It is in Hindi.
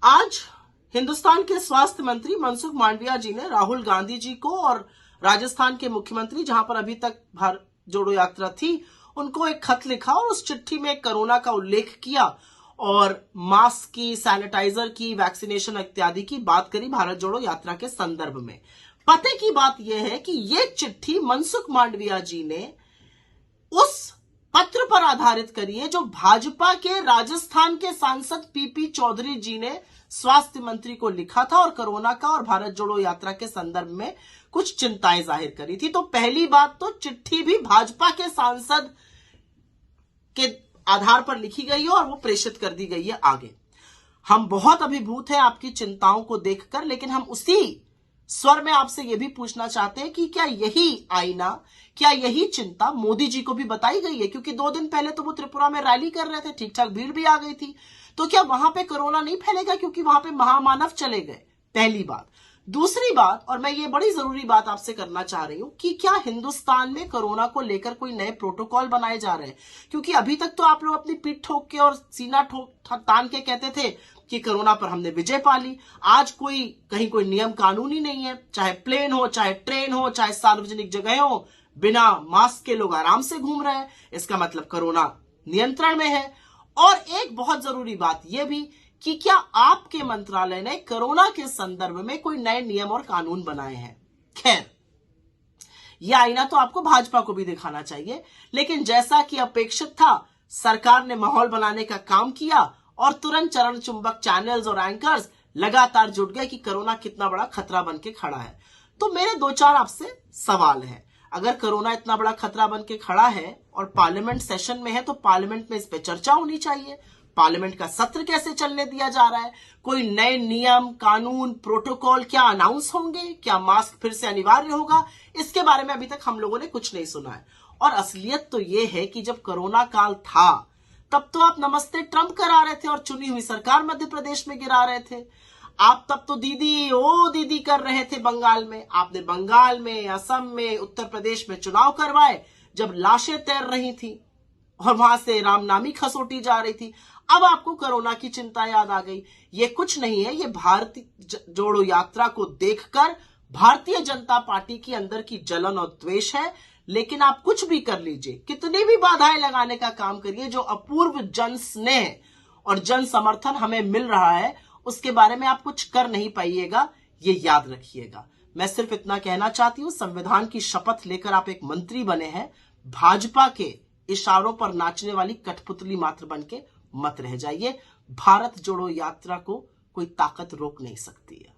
आज हिंदुस्तान के स्वास्थ्य मंत्री मनसुख मांडविया जी ने राहुल गांधी जी को और राजस्थान के मुख्यमंत्री, जहां पर अभी तक भारत जोड़ो यात्रा थी, उनको एक खत लिखा और उस चिट्ठी में कोरोना का उल्लेख किया और मास्क की, सैनिटाइजर की, वैक्सीनेशन इत्यादि की बात करी भारत जोड़ो यात्रा के संदर्भ में। पते की बात यह है कि यह चिट्ठी मनसुख मांडविया जी ने उस पत्र पर आधारित करी है जो भाजपा के राजस्थान के सांसद पीपी चौधरी जी ने स्वास्थ्य मंत्री को लिखा था और कोरोना का और भारत जोड़ो यात्रा के संदर्भ में कुछ चिंताएं जाहिर करी थी। तो पहली बात तो चिट्ठी भी भाजपा के सांसद के आधार पर लिखी गई है और वो प्रेषित कर दी गई है आगे। हम बहुत अभिभूत हैं आपकी चिंताओं को देखकर, लेकिन हम उसी स्वर में आपसे यह भी पूछना चाहते हैं कि क्या यही आईना, क्या यही चिंता मोदी जी को भी बताई गई है? क्योंकि 2 दिन पहले तो वो त्रिपुरा में रैली कर रहे थे, ठीक ठाक भीड़ भी आ गई थी। तो क्या वहां पे कोरोना नहीं फैलेगा क्योंकि वहां पे महामानव चले गए? पहली बात। दूसरी बात, और मैं ये बड़ी जरूरी बात आपसे करना चाह रही हूं कि क्या हिंदुस्तान में कोरोना को लेकर कोई नए प्रोटोकॉल बनाए जा रहे हैं? क्योंकि अभी तक तो आप लोग अपनी पीठ ठोक के और सीना ठोक तान के कहते थे कि कोरोना पर हमने विजय पा ली। आज कहीं कोई नियम कानून ही नहीं है, चाहे प्लेन हो, चाहे ट्रेन हो, चाहे सार्वजनिक जगह हो, बिना मास्क के लोग आराम से घूम रहे हैं। इसका मतलब कोरोना नियंत्रण में है। और एक बहुत जरूरी बात यह भी कि क्या आपके मंत्रालय ने कोरोना के संदर्भ में कोई नए नियम और कानून बनाए हैं? खैर, यह आईना तो आपको भाजपा को भी दिखाना चाहिए, लेकिन जैसा कि अपेक्षित था, सरकार ने माहौल बनाने का काम किया और तुरंत चरण चुंबक चैनल्स और एंकर्स लगातार जुट गए कि कोरोना कितना बड़ा खतरा बन के खड़ा है। तो मेरे 2-4 आपसे सवाल हैं। अगर कोरोना इतना बड़ा खतरा बन के खड़ा है और पार्लियामेंट सेशन में है, तो पार्लियामेंट में इस पे चर्चा होनी चाहिए। पार्लियामेंट का सत्र कैसे चलने दिया जा रहा है? कोई नए नियम, कानून, प्रोटोकॉल क्या अनाउंस होंगे? क्या मास्क फिर से अनिवार्य होगा? इसके बारे में अभी तक हम लोगों ने कुछ नहीं सुना है। और असलियत तो यह है कि जब कोरोना काल था, तब तो आप नमस्ते ट्रंप करा रहे थे और चुनी हुई सरकार मध्य प्रदेश में गिरा रहे थे। आप तब तो दीदी ओ दीदी कर रहे थे बंगाल में। आपने बंगाल में, असम में, उत्तर प्रदेश में चुनाव करवाए जब लाशें तैर रही थी और वहां से रामनामी खसोटी जा रही थी। अब आपको कोरोना की चिंता याद आ गई। ये कुछ नहीं है, ये भारत जोड़ो यात्रा को देखकर भारतीय जनता पार्टी की अंदर की जलन और द्वेष है। लेकिन आप कुछ भी कर लीजिए, कितनी भी बाधाएं लगाने का काम करिए, जो अपूर्व जन स्नेह और जन समर्थन हमें मिल रहा है उसके बारे में आप कुछ कर नहीं पाइएगा, ये याद रखिएगा। मैं सिर्फ इतना कहना चाहती हूं, संविधान की शपथ लेकर आप एक मंत्री बने हैं, भाजपा के इशारों पर नाचने वाली कठपुतली मात्र बन के मत रह जाइए। भारत जोड़ो यात्रा को कोई ताकत रोक नहीं सकती है।